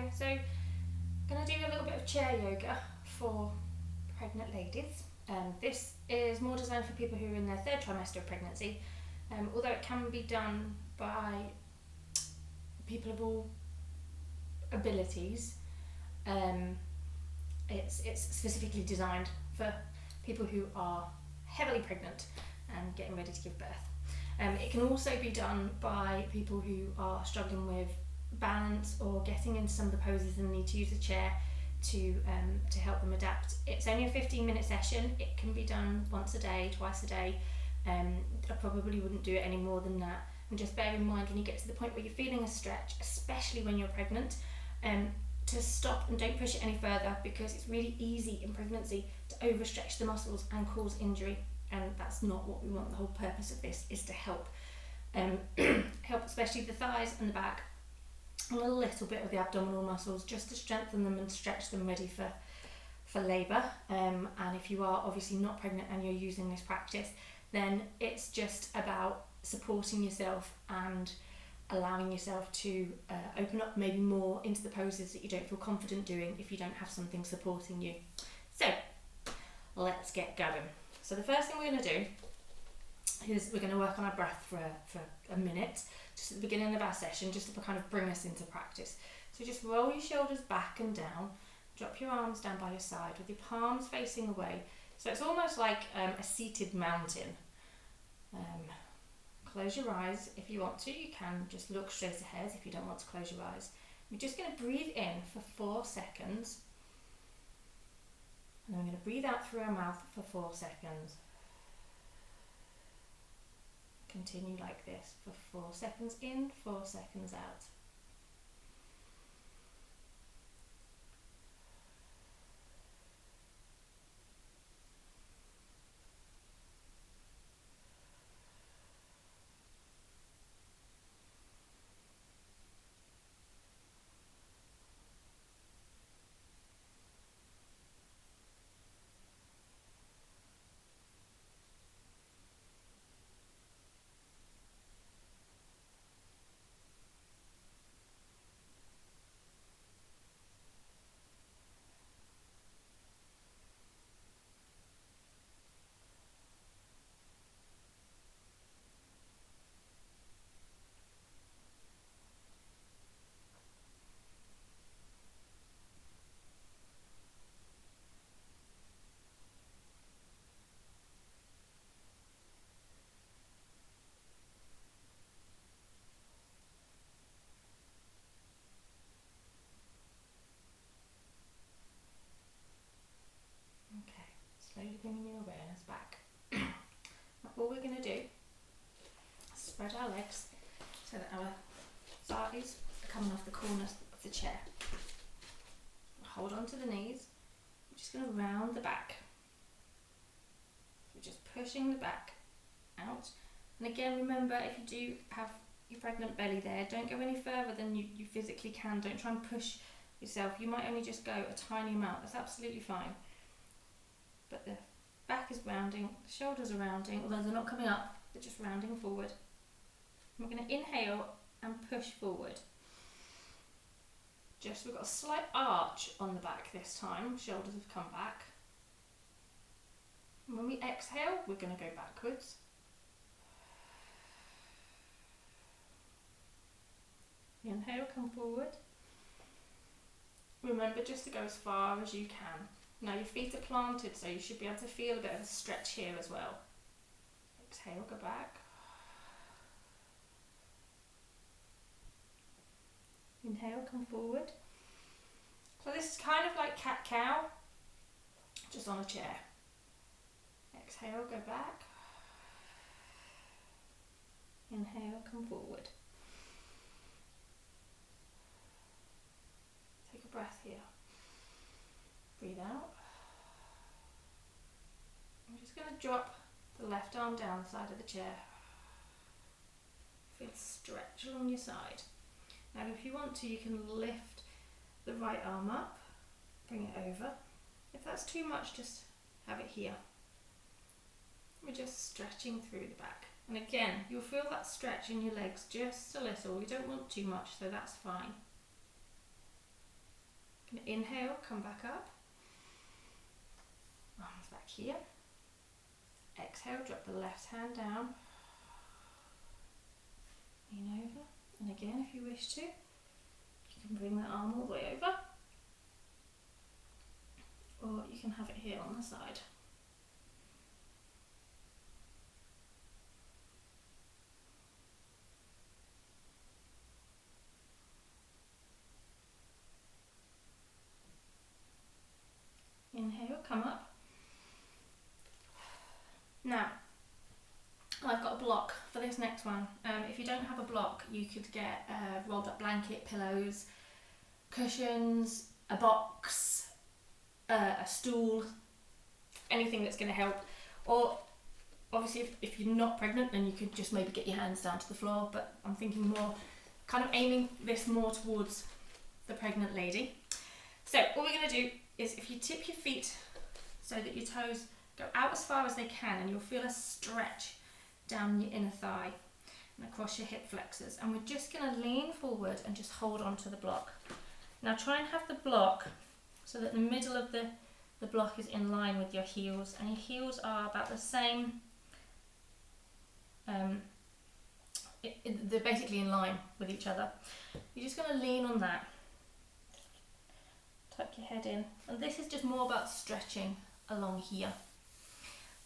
Okay, so I'm going to do a little bit of chair yoga for pregnant ladies. This is more designed for people who are in their third trimester of pregnancy, although it can be done by people of all abilities. It's specifically designed for people who are heavily pregnant and getting ready to give birth. It can also be done by people who are struggling with balance or getting into some of the poses and need to use a chair to help them adapt. It's only a 15-minute session. It can be done once a day, twice a day. I probably wouldn't do it any more than that. And just bear in mind when you get to the point where you're feeling a stretch, especially when you're pregnant, to stop and don't push it any further, because it's really easy in pregnancy to overstretch the muscles and cause injury, and that's not what we want. The whole purpose of this is to help help especially the thighs and the back, and a little bit of the abdominal muscles, just to strengthen them and stretch them ready for labour. And if you are obviously not pregnant and you're using this practice, then it's just about supporting yourself and allowing yourself to open up maybe more into the poses that you don't feel confident doing if you don't have something supporting you. So let's get going. So the first thing we're going to do is we're going to work on our breath for a minute, just at the beginning of our session, just to kind of bring us into practice. So just roll your shoulders back and down, drop your arms down by your side with your palms facing away. So it's almost like a seated mountain. Close your eyes if you want to. You can just look straight ahead if you don't want to close your eyes. We're just going to breathe in for 4 seconds, and then we're going to breathe out through our mouth for 4 seconds. Continue like this for 4 seconds in, 4 seconds out. Slowly bringing your awareness back. Now all we're going to do is spread our legs so that our thighs are coming off the corners of the chair. Hold on to the knees. We're just going to round the back. We're just pushing the back out. And again, remember, if you do have your pregnant belly there, don't go any further than you physically can. Don't try and push yourself. You might only just go a tiny amount. That's absolutely fine. But the back is rounding, the shoulders are rounding, although they're not coming up, they're just rounding forward. And we're going to inhale and push forward. We've got a slight arch on the back this time, shoulders have come back. And when we exhale, we're going to go backwards. Inhale, come forward. Remember just to go as far as you can. Now your feet are planted, so you should be able to feel a bit of a stretch here as well. Exhale, go back. Inhale, come forward. So this is kind of like cat-cow, just on a chair. Exhale, go back. Inhale, come forward. Take a breath here. Breathe out. I'm just going to drop the left arm down the side of the chair. Feel stretch along your side. Now if you want to, you can lift the right arm up, bring it over. If that's too much, just have it here. We're just stretching through the back. And again, you'll feel that stretch in your legs just a little. You don't want too much, so that's fine. Gonna inhale, come back up. Arms back here. Exhale, drop the left hand down. Lean over. And again, if you wish to, you can bring the arm all the way over. Or you can have it here on the side. Inhale, come up. Now, I've got a block for this next one. If you don't have a block, you could get a rolled up blanket, pillows, cushions, a box, a stool, anything that's going to help. Or obviously if you're not pregnant, then you could just maybe get your hands down to the floor, but I'm thinking more kind of aiming this more towards the pregnant lady. So what we're going to do is, if you tip your feet so that your toes go out as far as they can, and you'll feel a stretch down your inner thigh and across your hip flexors, and we're just going to lean forward and just hold on to the block. Now try and have the block so that the middle of the block is in line with your heels, and your heels are about the same, they're basically in line with each other. You're just going to lean on that, tuck your head in, and this is just more about stretching along here.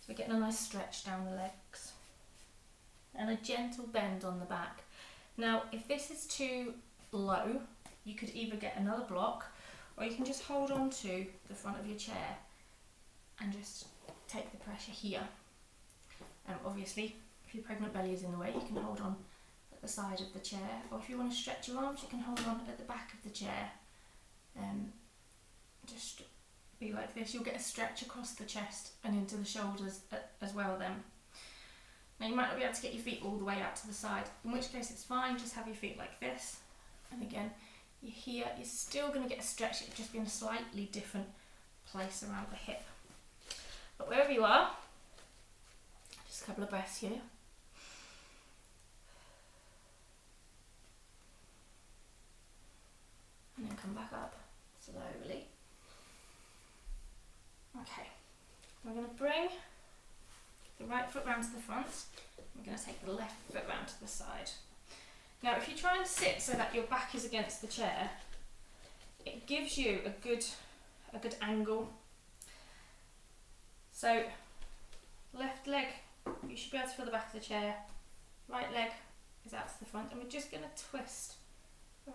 So we're getting a nice stretch down the legs and a gentle bend on the back. Now if this is too low, you could either get another block, or you can just hold on to the front of your chair and just take the pressure here. Obviously, if your pregnant belly is in the way, you can hold on at the side of the chair, or if you want to stretch your arms, you can hold on at the back of the chair. Just be like this. You'll get a stretch across the chest and into the shoulders as well then. Now you might not be able to get your feet all the way out to the side, in which case it's fine, just have your feet like this. And again, you're here, you're still going to get a stretch, it'll just be in a slightly different place around the hip. But wherever you are, just a couple of breaths here. And then come back up slowly. Okay, we're going to bring the right foot round to the front. We're going to take the left foot round to the side. Now if you try and sit so that your back is against the chair, it gives you a good angle. So left leg, you should be able to feel the back of the chair. Right leg is out to the front, and we're just going to twist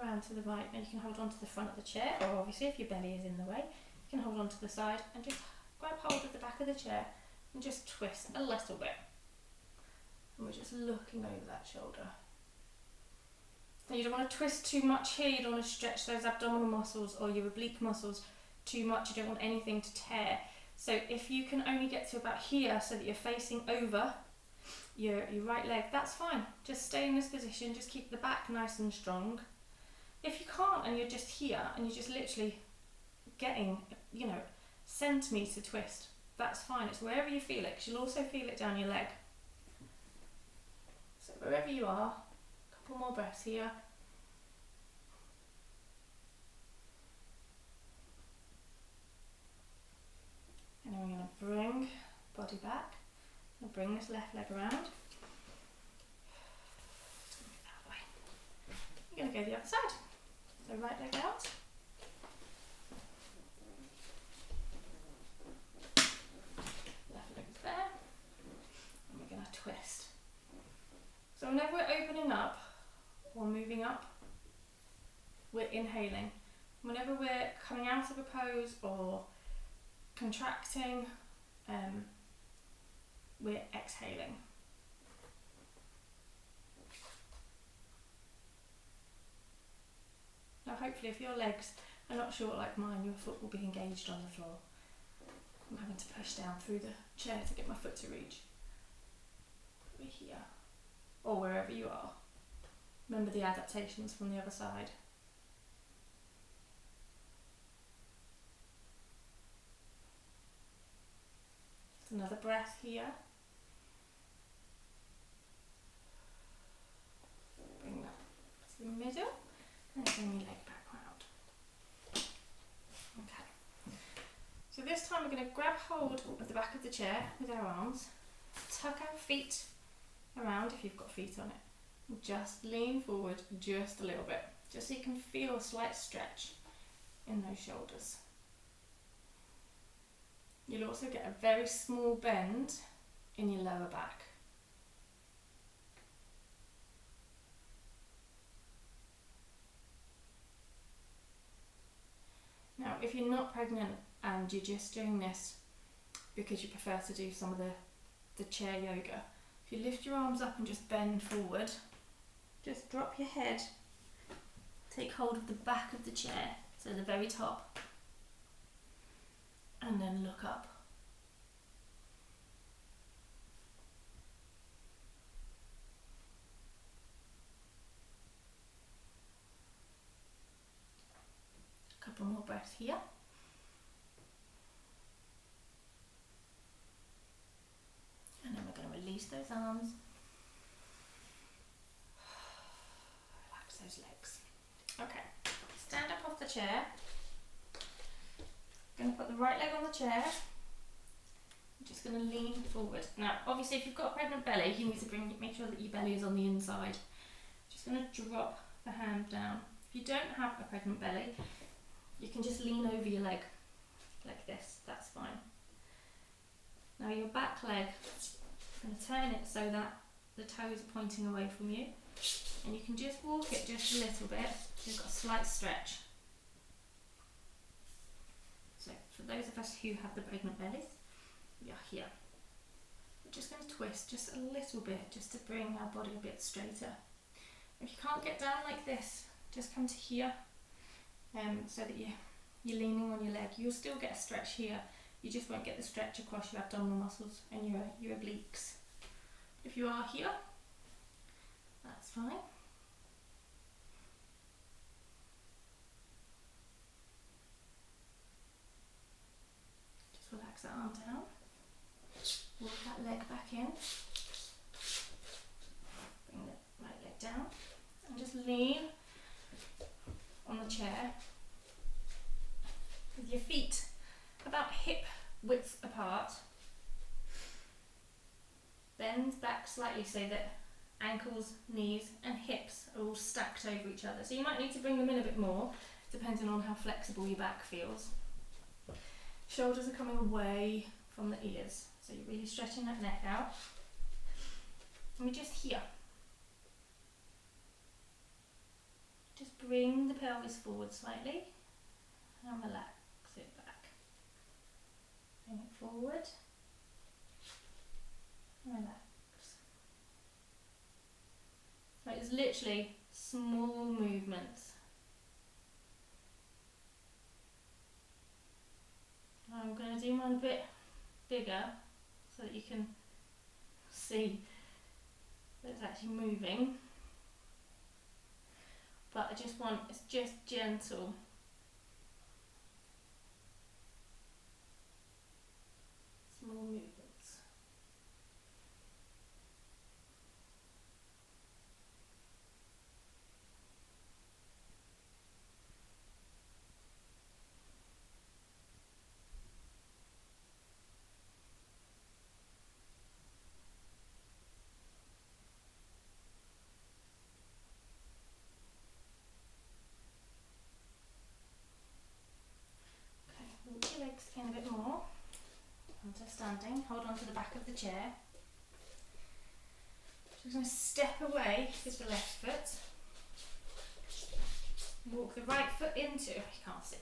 around to the right. And you can hold on to the front of the chair, or obviously if your belly is in the way, you can hold on to the side and just grab hold of the back of the chair and just twist a little bit. And we're just looking over that shoulder. Now you don't want to twist too much here, you don't want to stretch those abdominal muscles or your oblique muscles too much, you don't want anything to tear. So if you can only get to about here so that you're facing over your right leg, that's fine. Just stay in this position, just keep the back nice and strong. If you can't and you're just here and you're just literally getting, centimetre twist, that's fine. It's wherever you feel it, because you'll also feel it down your leg. So wherever you are, a couple more breaths here. And then we're going to bring body back and bring this left leg around. That way. You're going to go the other side. So right leg out. Left leg's there. And we're going to twist. So whenever we're opening up or moving up, we're inhaling. Whenever we're coming out of a pose or contracting, we're exhaling. Now hopefully if your legs are not short like mine, your foot will be engaged on the floor. I'm having to push down through the chair to get my foot to reach. We're here, or wherever you are. Remember the adaptations from the other side. Just another breath here. Bring that to the middle and bring your leg back round. So this time we're going to grab hold of the back of the chair with our arms, tuck our feet around if you've got feet on it, and just lean forward just a little bit, just so you can feel a slight stretch in those shoulders. You'll also get a very small bend in your lower back. Now, if you're not pregnant and you're just doing this because you prefer to do some of the chair yoga, if you lift your arms up and just bend forward, just drop your head, take hold of the back of the chair, so the very top, and then look up. A couple more breaths here. And then we're going to release those arms. Relax those legs. Okay, stand up off the chair. Going to put the right leg on the chair. I'm just going to lean forward. Now, obviously, if you've got a pregnant belly, you need to make sure that your belly is on the inside. Just going to drop the hand down. If you don't have a pregnant belly, you can just lean over your leg like this. That's fine. Now, your back leg, I'm going to turn it so that the toes are pointing away from you, and you can just walk it just a little bit. So you've got a slight stretch. So for those of us who have the pregnant bellies, we are here. We're just going to twist just a little bit, just to bring our body a bit straighter. If you can't get down like this, just come to here, so that you're leaning on your leg. You'll still get a stretch here. You just won't get the stretch across your abdominal muscles and your obliques. If you are here, that's fine. Just relax that arm down. Walk that leg back in. Bring the right leg down. And just lean on the chair with your feet about hip width apart. Bend back slightly so that ankles, knees and hips are all stacked over each other. So you might need to bring them in a bit more, depending on how flexible your back feels. Shoulders are coming away from the ears, so you're really stretching that neck out. And we're just here. Just bring the pelvis forward slightly and relax it back. Bring it forward. Relax. So it's literally small movements. I'm going to do mine a bit bigger so that you can see that it's actually moving. But it's just gentle. Small movements. Walk your legs in a bit more onto standing. Hold on to the back of the chair. Just going to step away with the left foot. Walk the right foot into, you can't see.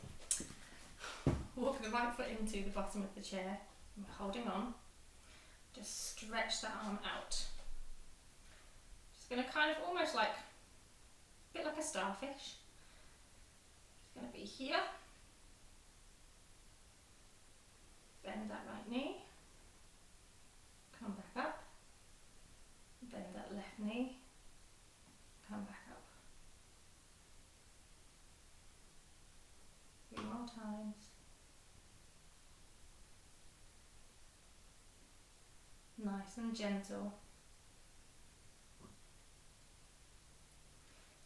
Walk the right foot into the bottom of the chair. And we're holding on. Just stretch that arm out. Just going to kind of almost like, a bit like a starfish. Just going to be here. Bend that right knee, come back up, bend that left knee, come back up. 3 more times. Nice and gentle.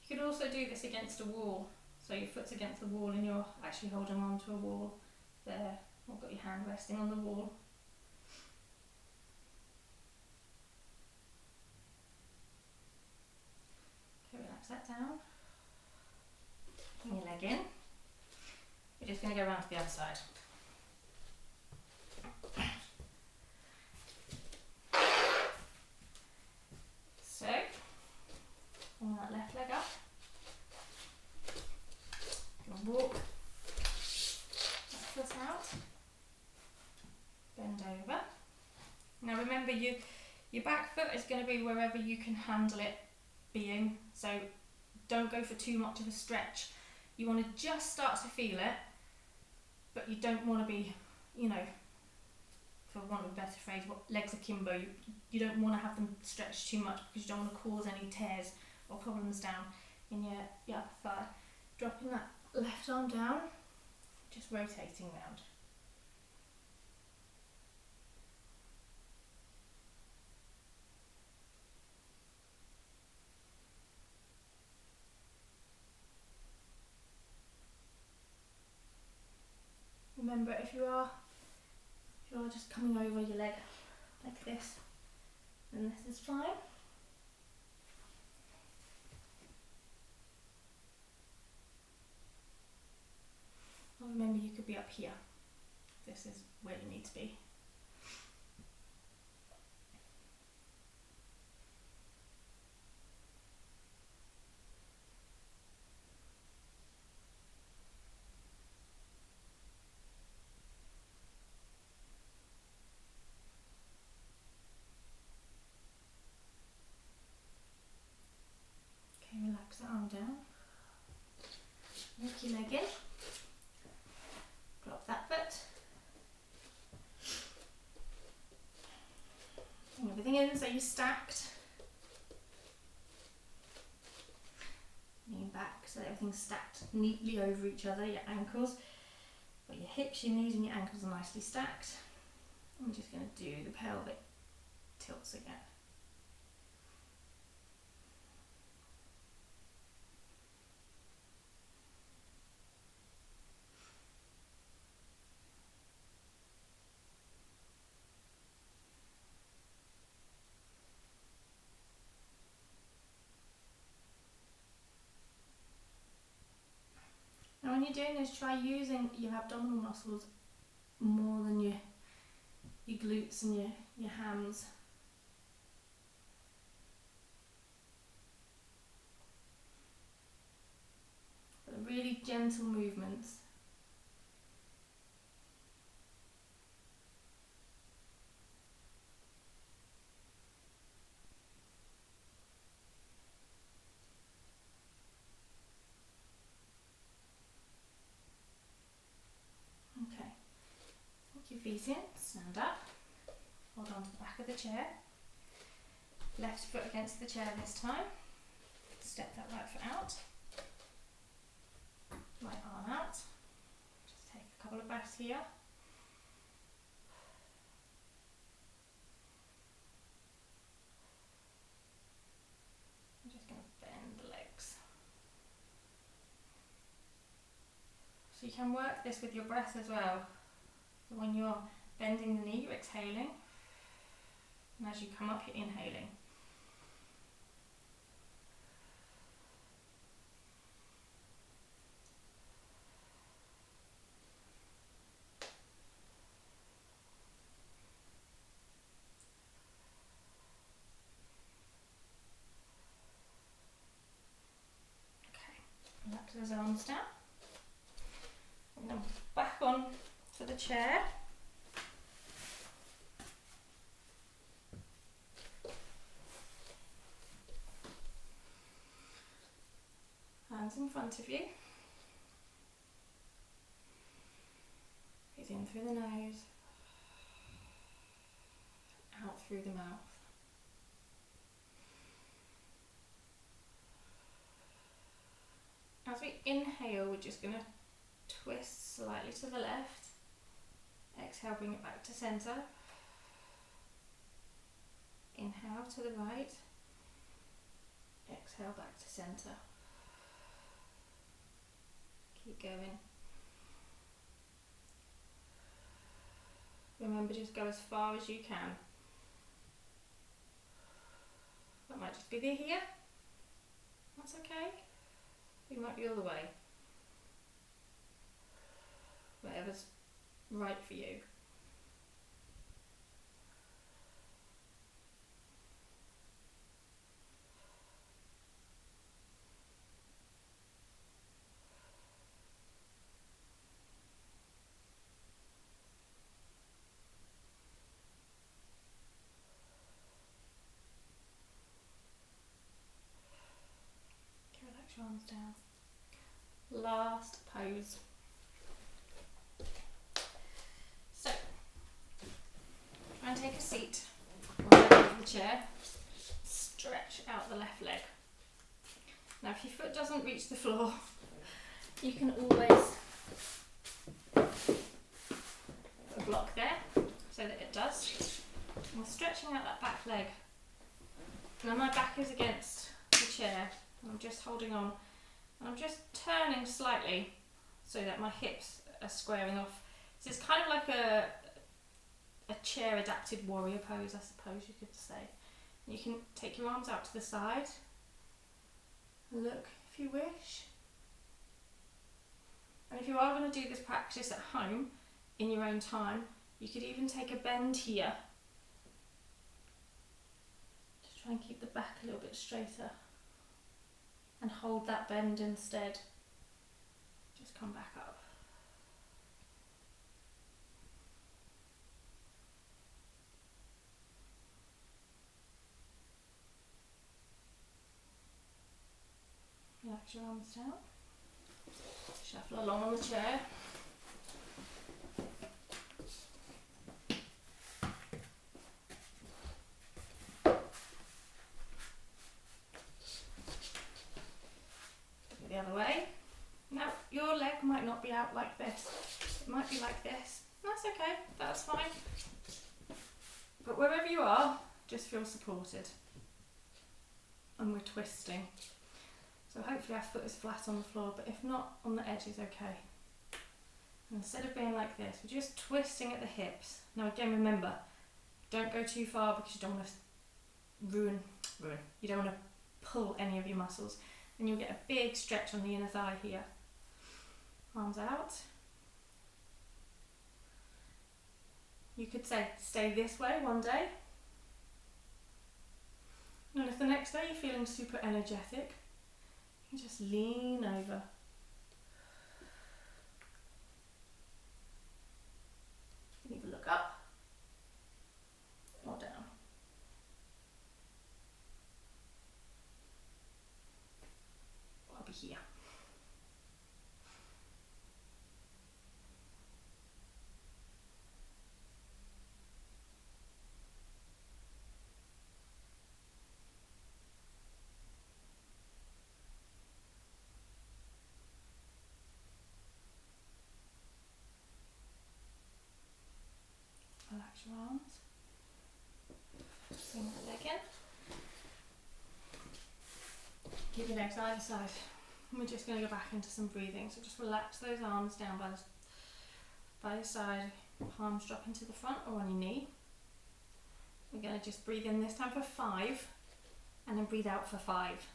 You could also do this against a wall, so your foot's against the wall and you're actually holding on to a wall there. Or got your hand resting on the wall. Okay, relax that down. Bring your leg in. We're just going to go around to the other side. So, bring that left leg up. Going to walk that foot out. Bend over. Now remember, your back foot is going to be wherever you can handle it being, so don't go for too much of a stretch. You want to just start to feel it, but you don't want to be, for want of a better phrase, legs akimbo. You don't want to have them stretched too much because you don't want to cause any tears or problems down in your upper thigh. Dropping that left arm down, just rotating round. Remember, if you are just coming over your leg like this, then this is fine. Or remember, you could be up here. This is where you need to be. Relax the arm down, work your leg in, drop that foot, bring everything in so you're stacked, lean back so that everything's stacked neatly over each other, your ankles, but your hips, your knees and your ankles are nicely stacked. I'm just going to do the pelvic tilts again. Now when you're doing this, try using your abdominal muscles more than your glutes and your hams. But really gentle movements. Okay, take your feet in, stand up, hold on to the back of the chair, left foot against the chair this time, step that right foot out, right arm out, just take a couple of breaths here. I'm just going to bend the legs. So you can work this with your breath as well. So when you're bending the knee, you're exhaling, and as you come up, you're inhaling. Okay, relax those arms down. And then back on to the chair. Hands in front of you. Breathe in through the nose, out through the mouth. As we inhale, we're just going to twist slightly to the left. Exhale, bring it back to centre. Inhale to the right. Exhale back to centre. Keep going. remember, just go as far as you can. That might just be there here. That's okay. It might be all the way. Whatever's right for you. Relax your arms down. Last pose. So, try and take a seat on the leg of the chair. Stretch out the left leg. Now, if your foot doesn't reach the floor, you can always put a block there so that it does. I'm stretching out that back leg. Now my back is against the chair. I'm just holding on. And I'm just turning slightly so that my hips are squaring off. So it's kind of like a chair adapted warrior pose, I suppose you could say. You can take your arms out to the side. Look if you wish. And if you are going to do this practice at home in your own time, you could even take a bend here. Just try and keep the back a little bit straighter. And hold that bend instead. Just come back up. Relax your arms down. Shuffle along on the chair. The other way. Now your leg might not be out like this. It might be like this. That's okay, that's fine. But wherever you are, just feel supported. And we're twisting. So hopefully our foot is flat on the floor, but if not, on the edge is okay. And instead of being like this, we're just twisting at the hips. Now again, remember, don't go too far because you don't want to ruin. You don't want to pull any of your muscles. And you'll get a big stretch on the inner thigh here. Arms out. You could say, stay this way one day. And if the next day you're feeling super energetic, you can just lean over. You can either look up or down. I'll be here. Relax your arms. Bring the leg in. Keep your legs either side. And we're just going to go back into some breathing. So just relax those arms down by your side. Palms drop into the front or on your knee. We're going to just breathe in this time for 5 and then breathe out for 5.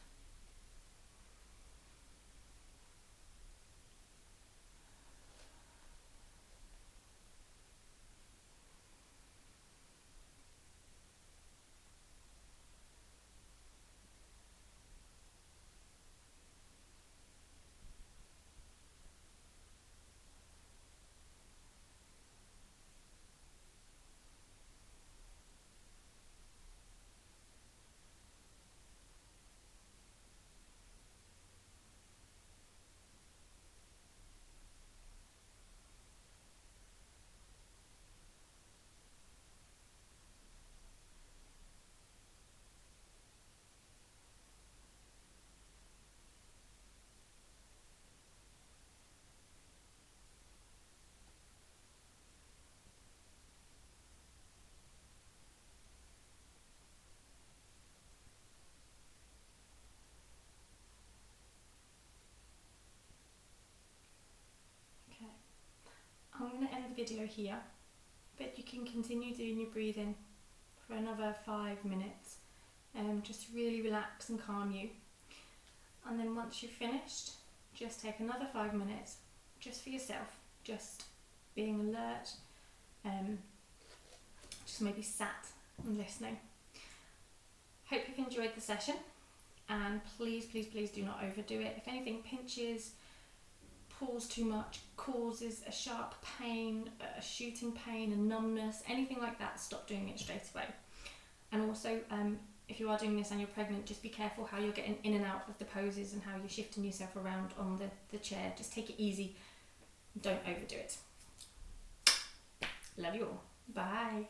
I'm going to end the video here. but you can continue doing your breathing for another 5 minutes, just to really relax and calm you. And then once you've finished, just take another 5 minutes just for yourself, just being alert, just maybe sat and listening. Hope you've enjoyed the session, and please do not overdo it. If anything pinches, pulls too much, causes a sharp pain, a shooting pain, a numbness, anything like that, stop doing it straight away. And also, if you are doing this and you're pregnant, just be careful how you're getting in and out of the poses and how you're shifting yourself around on the chair. Just take it easy, don't overdo it. Love you all. Bye.